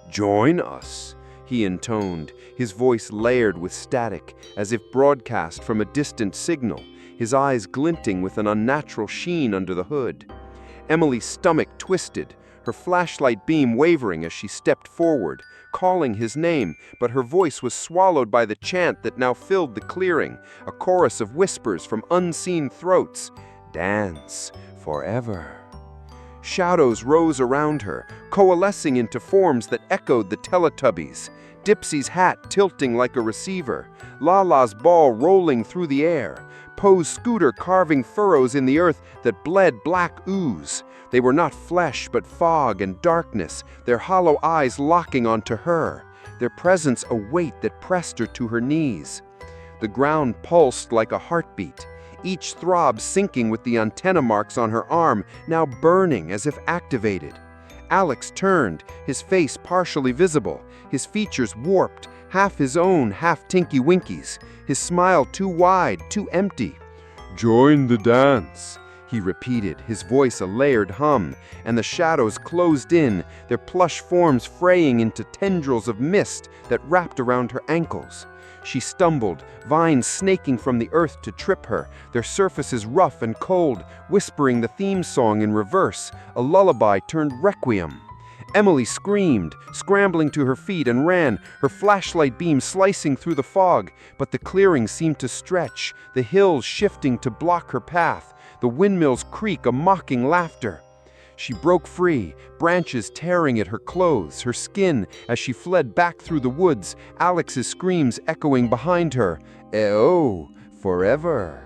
"Join us," he intoned, his voice layered with static, as if broadcast from a distant signal, his eyes glinting with an unnatural sheen under the hood. Emily's stomach twisted, her flashlight beam wavering as she stepped forward, calling his name, but her voice was swallowed by the chant that now filled the clearing, a chorus of whispers from unseen throats. "Dance forever." Shadows rose around her, coalescing into forms that echoed the Teletubbies. Dipsy's hat tilting like a receiver, Lala's ball rolling through the air, Poe's scooter carving furrows in the earth that bled black ooze. They were not flesh but fog and darkness, their hollow eyes locking onto her, their presence a weight that pressed her to her knees. The ground pulsed like a heartbeat, each throb syncing with the antenna marks on her arm, now burning as if activated. Alex turned, his face partially visible, his features warped, half his own, half Tinky-Winky's, his smile too wide, too empty. "Join the dance," he repeated, his voice a layered hum, and the shadows closed in, their plush forms fraying into tendrils of mist that wrapped around her ankles. She stumbled, vines snaking from the earth to trip her, their surfaces rough and cold, whispering the theme song in reverse, a lullaby turned requiem. Emily screamed, scrambling to her feet, and ran, her flashlight beam slicing through the fog, but the clearing seemed to stretch, the hills shifting to block her path, the windmills creak a mocking laughter. She broke free, branches tearing at her clothes, her skin, as she fled back through the woods, Alex's screams echoing behind her. "Eh-oh, forever."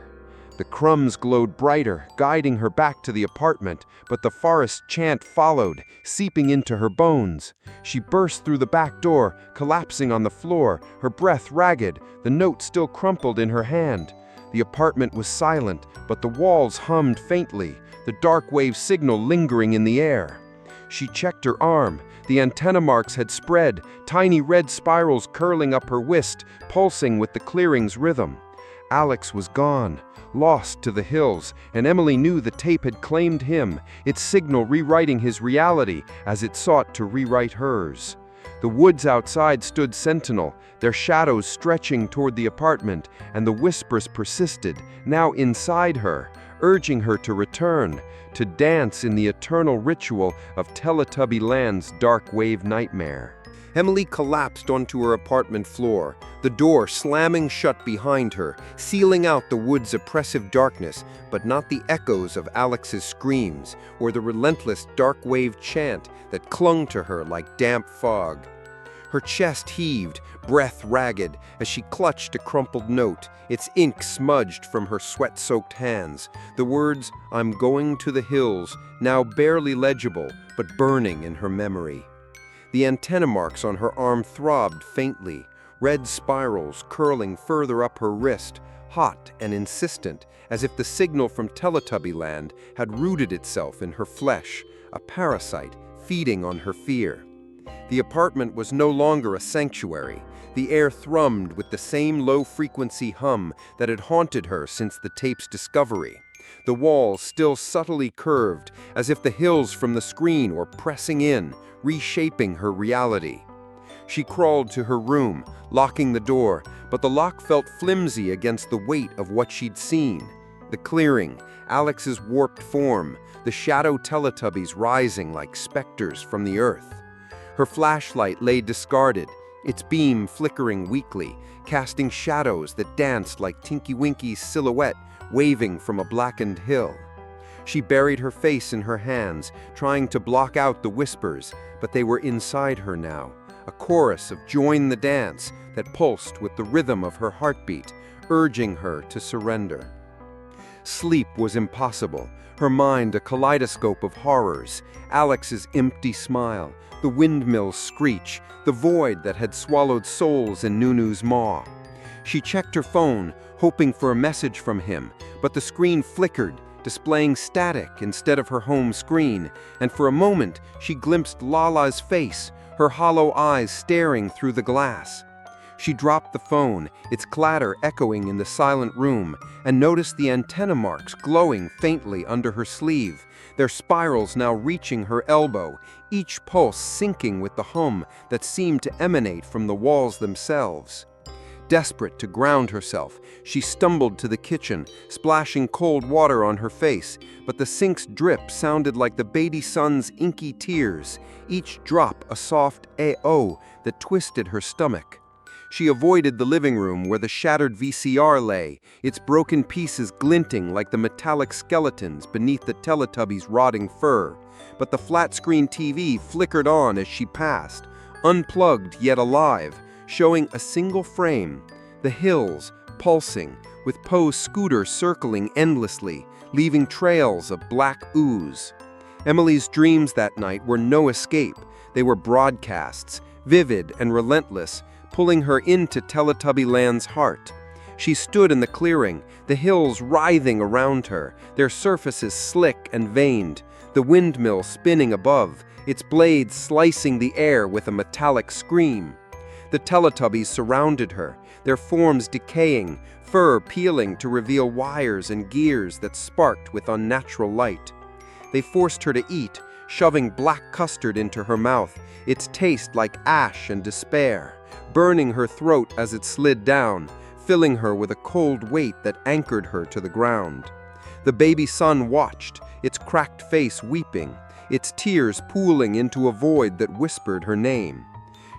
The crumbs glowed brighter, guiding her back to the apartment, but the forest chant followed, seeping into her bones. She burst through the back door, collapsing on the floor, her breath ragged, the note still crumpled in her hand. The apartment was silent, but the walls hummed faintly, the darkwave signal lingering in the air. She checked her arm. The antenna marks had spread, tiny red spirals curling up her wrist, pulsing with the clearing's rhythm. Alex was gone, lost to the hills, and Emily knew the tape had claimed him, its signal rewriting his reality as it sought to rewrite hers. The woods outside stood sentinel, their shadows stretching toward the apartment, and the whispers persisted, now inside her, urging her to return, to dance in the eternal ritual of Teletubby Land's darkwave nightmare. Emily collapsed onto her apartment floor, the door slamming shut behind her, sealing out the wood's oppressive darkness, but not the echoes of Alex's screams or the relentless darkwave chant that clung to her like damp fog. Her chest heaved, breath ragged, as she clutched a crumpled note, its ink smudged from her sweat-soaked hands. The words, "I'm going to the hills," now barely legible, but burning in her memory. The antenna marks on her arm throbbed faintly, red spirals curling further up her wrist, hot and insistent, as if the signal from Teletubbyland had rooted itself in her flesh, a parasite feeding on her fear. The apartment was no longer a sanctuary. The air thrummed with the same low-frequency hum that had haunted her since the tape's discovery. The walls still subtly curved, as if the hills from the screen were pressing in, reshaping her reality. She crawled to her room, locking the door, but the lock felt flimsy against the weight of what she'd seen. The clearing, Alex's warped form, the shadow Teletubbies rising like specters from the earth. Her flashlight lay discarded, its beam flickering weakly, casting shadows that danced like Tinky Winky's silhouette waving from a blackened hill. She buried her face in her hands, trying to block out the whispers, but they were inside her now, a chorus of "Join the dance" that pulsed with the rhythm of her heartbeat, urging her to surrender. Sleep was impossible, her mind a kaleidoscope of horrors, Alex's empty smile, the windmill's screech, the void that had swallowed souls in Nunu's maw. She checked her phone, hoping for a message from him, but the screen flickered, displaying static instead of her home screen, and for a moment she glimpsed Lala's face, her hollow eyes staring through the glass. She dropped the phone, its clatter echoing in the silent room, and noticed the antenna marks glowing faintly under her sleeve, their spirals now reaching her elbow, each pulse syncing with the hum that seemed to emanate from the walls themselves. Desperate to ground herself, she stumbled to the kitchen, splashing cold water on her face, but the sink's drip sounded like the baby son's inky tears, each drop a soft "A-O" that twisted her stomach. She avoided the living room where the shattered VCR lay, its broken pieces glinting like the metallic skeletons beneath the Teletubbies' rotting fur. But the flat-screen TV flickered on as she passed, unplugged yet alive, showing a single frame, the hills pulsing, with Poe's scooter circling endlessly, leaving trails of black ooze. Emily's dreams that night were no escape. They were broadcasts, vivid and relentless, pulling her into Teletubbyland's heart. She stood in the clearing, the hills writhing around her, their surfaces slick and veined, the windmill spinning above, its blades slicing the air with a metallic scream. The Teletubbies surrounded her, their forms decaying, fur peeling to reveal wires and gears that sparked with unnatural light. They forced her to eat, shoving black custard into her mouth, its taste like ash and despair, burning her throat as it slid down, filling her with a cold weight that anchored her to the ground. The baby son watched, its cracked face weeping, its tears pooling into a void that whispered her name.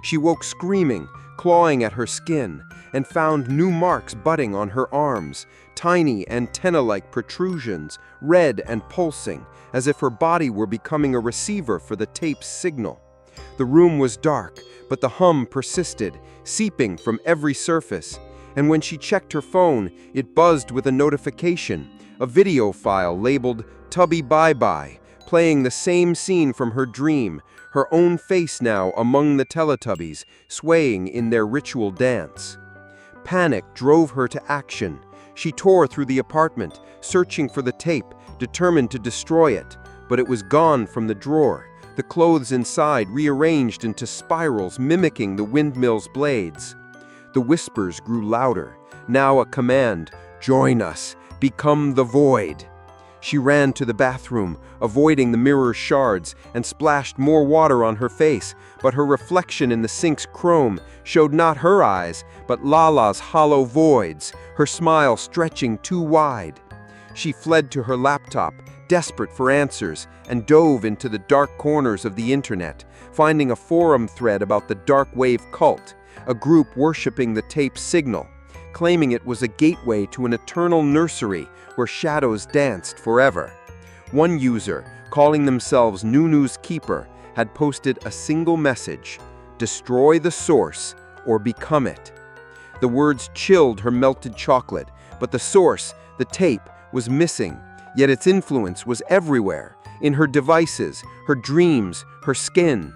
She woke screaming, clawing at her skin, and found new marks budding on her arms, tiny antenna-like protrusions, red and pulsing, as if her body were becoming a receiver for the tape's signal. The room was dark, but the hum persisted, seeping from every surface, and when she checked her phone, it buzzed with a notification, a video file labeled "Tubby Bye Bye," playing the same scene from her dream, her own face now among the Teletubbies, swaying in their ritual dance. Panic drove her to action. She tore through the apartment, searching for the tape, determined to destroy it, but it was gone from the drawer, the clothes inside rearranged into spirals mimicking the windmill's blades. The whispers grew louder, now a command, "Join us, become the void." She ran to the bathroom, avoiding the mirror's shards, and splashed more water on her face, but her reflection in the sink's chrome showed not her eyes, but Lala's hollow voids, her smile stretching too wide. She fled to her laptop, desperate for answers, and dove into the dark corners of the internet, finding a forum thread about the Darkwave cult, a group worshipping the tape's signal, claiming it was a gateway to an eternal nursery where shadows danced forever. One user, calling themselves Nunu's Keeper, had posted a single message: Destroy the source or become it. The words chilled her melted chocolate, but the source, the tape, was missing, yet its influence was everywhere, in her devices, her dreams, her skin.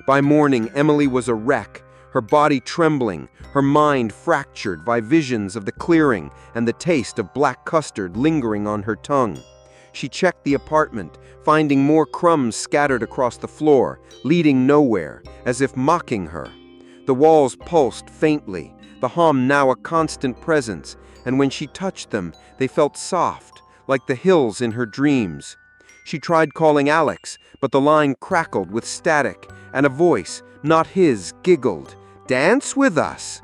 By morning, Emily was a wreck, her body trembling, her mind fractured by visions of the clearing and the taste of black custard lingering on her tongue. She checked the apartment, finding more crumbs scattered across the floor, leading nowhere, as if mocking her. The walls pulsed faintly, the hum now a constant presence, and when she touched them, they felt soft, like the hills in her dreams. She tried calling Alex, but the line crackled with static, and a voice, not his, giggled, "Dance with us!"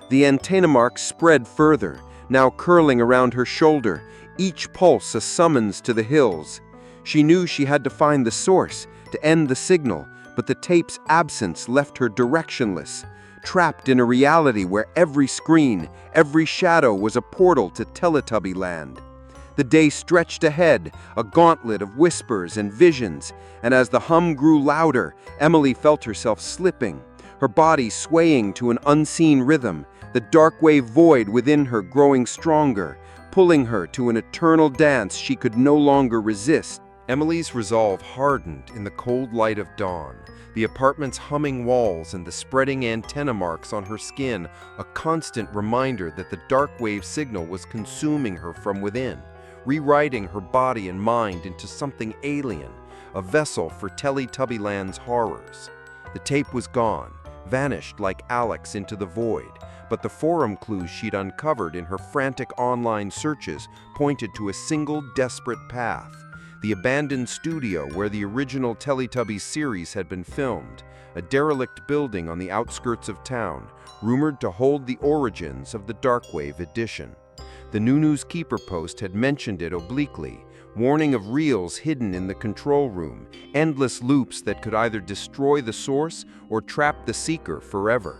The antenna marks spread further, now curling around her shoulder, each pulse a summons to the hills. She knew she had to find the source, to end the signal, but the tape's absence left her directionless, trapped in a reality where every screen, every shadow was a portal to Teletubby land. The day stretched ahead, a gauntlet of whispers and visions, and as the hum grew louder, Emily felt herself slipping, her body swaying to an unseen rhythm, the darkwave void within her growing stronger, pulling her to an eternal dance she could no longer resist. Emily's resolve hardened in the cold light of dawn, the apartment's humming walls and the spreading antenna marks on her skin, a constant reminder that the darkwave signal was consuming her from within, rewriting her body and mind into something alien, a vessel for Teletubbyland's horrors. The tape was gone, vanished like Alex into the void, but the forum clues she'd uncovered in her frantic online searches pointed to a single desperate path: the abandoned studio where the original Teletubbies series had been filmed, a derelict building on the outskirts of town, rumored to hold the origins of the Darkwave edition. The Nunu's Keeper post had mentioned it obliquely, warning of reels hidden in the control room, endless loops that could either destroy the source or trap the seeker forever.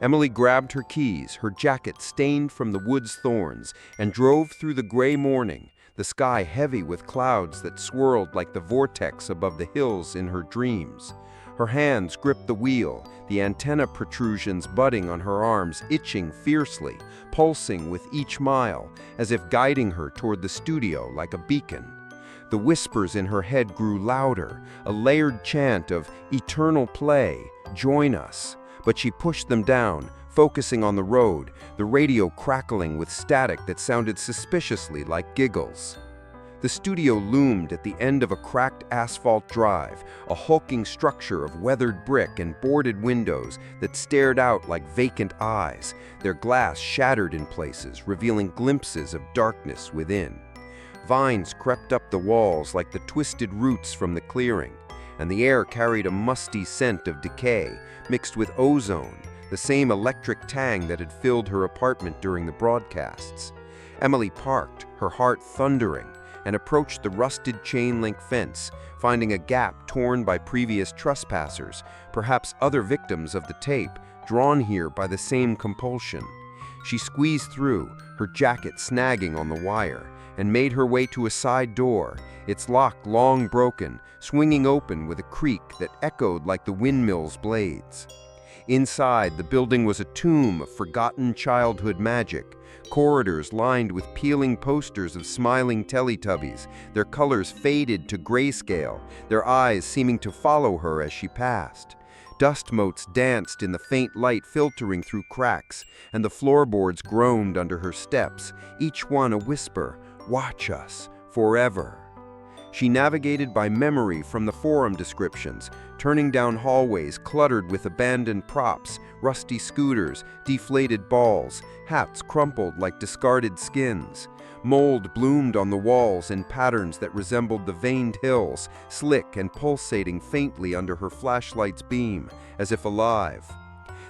Emily grabbed her keys, her jacket stained from the wood's thorns, and drove through the gray morning, the sky heavy with clouds that swirled like the vortex above the hills in her dreams. Her hands gripped the wheel, the antenna protrusions budding on her arms itching fiercely, pulsing with each mile, as if guiding her toward the studio like a beacon. The whispers in her head grew louder, a layered chant of eternal play, join us. But she pushed them down, focusing on the road, the radio crackling with static that sounded suspiciously like giggles. The studio loomed at the end of a cracked asphalt drive, a hulking structure of weathered brick and boarded windows that stared out like vacant eyes, their glass shattered in places, revealing glimpses of darkness within. Vines crept up the walls like the twisted roots from the clearing, and the air carried a musty scent of decay, mixed with ozone, the same electric tang that had filled her apartment during the broadcasts. Emily parked, her heart thundering, and approached the rusted chain-link fence, finding a gap torn by previous trespassers, perhaps other victims of the tape, drawn here by the same compulsion. She squeezed through, her jacket snagging on the wire, and made her way to a side door, its lock long broken, swinging open with a creak that echoed like the windmill's blades. Inside, the building was a tomb of forgotten childhood magic, corridors lined with peeling posters of smiling Teletubbies, their colors faded to grayscale, their eyes seeming to follow her as she passed. Dust motes danced in the faint light filtering through cracks, and the floorboards groaned under her steps, each one a whisper, "Watch us, forever." She navigated by memory from the forum descriptions, turning down hallways cluttered with abandoned props, rusty scooters, deflated balls, hats crumpled like discarded skins. Mold bloomed on the walls in patterns that resembled the veined hills, slick and pulsating faintly under her flashlight's beam, as if alive.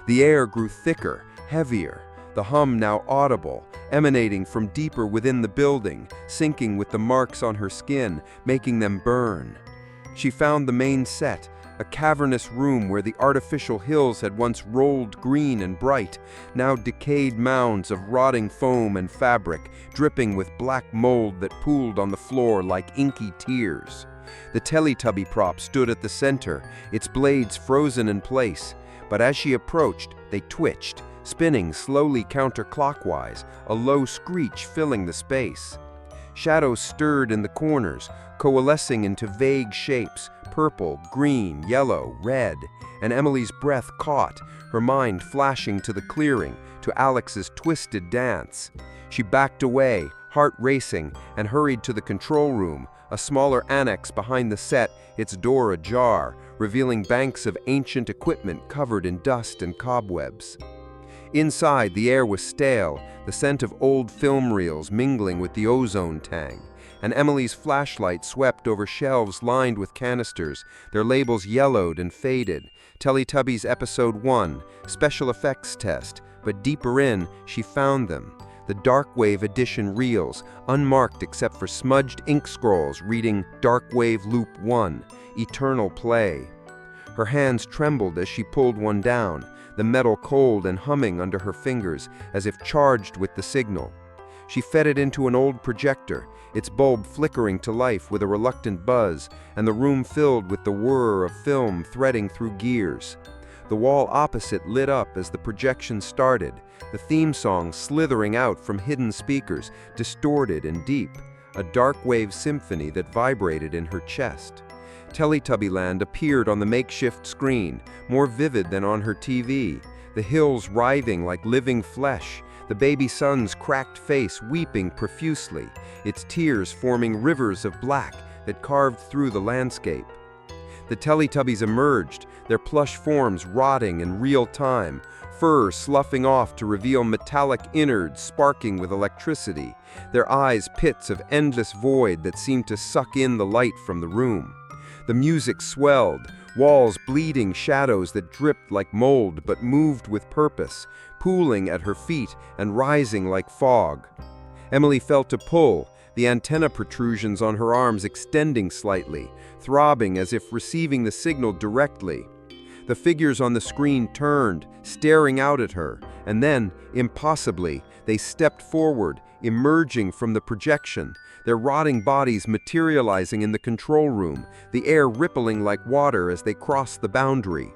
The air grew thicker, heavier, the hum now audible, emanating from deeper within the building, syncing with the marks on her skin, making them burn. She found the main set, a cavernous room where the artificial hills had once rolled green and bright, now decayed mounds of rotting foam and fabric, dripping with black mold that pooled on the floor like inky tears. The Teletubby prop stood at the center, its blades frozen in place, but as she approached, they twitched, spinning slowly counterclockwise, a low screech filling the space. Shadows stirred in the corners, coalescing into vague shapes, purple, green, yellow, red, and Emily's breath caught, her mind flashing to the clearing, to Alex's twisted dance. She backed away, heart racing, and hurried to the control room, a smaller annex behind the set, its door ajar, revealing banks of ancient equipment covered in dust and cobwebs. Inside, the air was stale, the scent of old film reels mingling with the ozone tang, and Emily's flashlight swept over shelves lined with canisters, their labels yellowed and faded. Teletubbies Episode 1, Special Effects Test, but deeper in, she found them. The Darkwave edition reels, unmarked except for smudged ink scrolls reading Darkwave Loop 1, Eternal Play. Her hands trembled as she pulled one down, the metal cold and humming under her fingers as if charged with the signal. She fed it into an old projector, its bulb flickering to life with a reluctant buzz, and the room filled with the whir of film threading through gears. The wall opposite lit up as the projection started, the theme song slithering out from hidden speakers, distorted and deep, a darkwave symphony that vibrated in her chest. Teletubbyland appeared on the makeshift screen, more vivid than on her TV, the hills writhing like living flesh, the baby sun's cracked face weeping profusely, its tears forming rivers of black that carved through the landscape. The Teletubbies emerged, their plush forms rotting in real time, fur sloughing off to reveal metallic innards sparking with electricity, their eyes pits of endless void that seemed to suck in the light from the room. The music swelled, walls bleeding shadows that dripped like mold but moved with purpose, pooling at her feet and rising like fog. Emily felt a pull, the antenna protrusions on her arms extending slightly, throbbing as if receiving the signal directly. The figures on the screen turned, staring out at her, and then, impossibly, they stepped forward, emerging from the projection, their rotting bodies materializing in the control room, the air rippling like water as they crossed the boundary.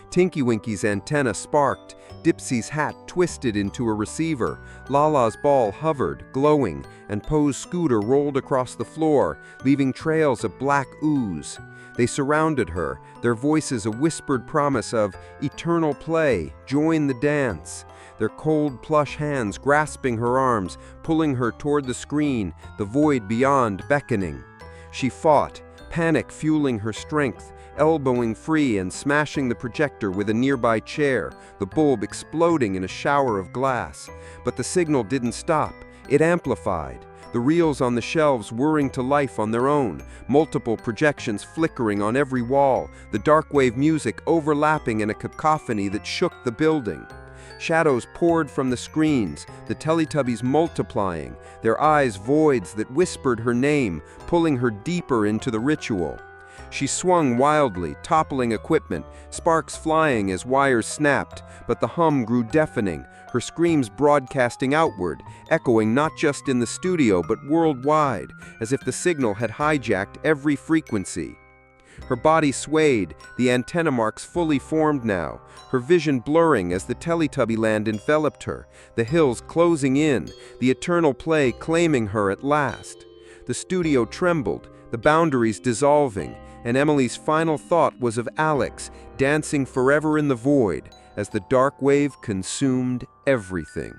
Tinky Winky's antenna sparked, Dipsy's hat twisted into a receiver, Lala's ball hovered, glowing, and Poe's scooter rolled across the floor, leaving trails of black ooze. They surrounded her, their voices a whispered promise of eternal play, join the dance. Their cold plush hands grasping her arms, pulling her toward the screen, the void beyond beckoning. She fought, panic fueling her strength, elbowing free and smashing the projector with a nearby chair, the bulb exploding in a shower of glass. But the signal didn't stop, it amplified. The reels on the shelves whirring to life on their own, multiple projections flickering on every wall, the darkwave music overlapping in a cacophony that shook the building. Shadows poured from the screens, the Teletubbies multiplying, their eyes voids that whispered her name, pulling her deeper into the ritual. She swung wildly, toppling equipment, sparks flying as wires snapped, but the hum grew deafening, her screams broadcasting outward, echoing not just in the studio but worldwide, as if the signal had hijacked every frequency. Her body swayed, the antenna marks fully formed now, her vision blurring as the Teletubbyland enveloped her, the hills closing in, the eternal play claiming her at last. The studio trembled, the boundaries dissolving, and Emily's final thought was of Alex, dancing forever in the void, as the darkwave consumed everything.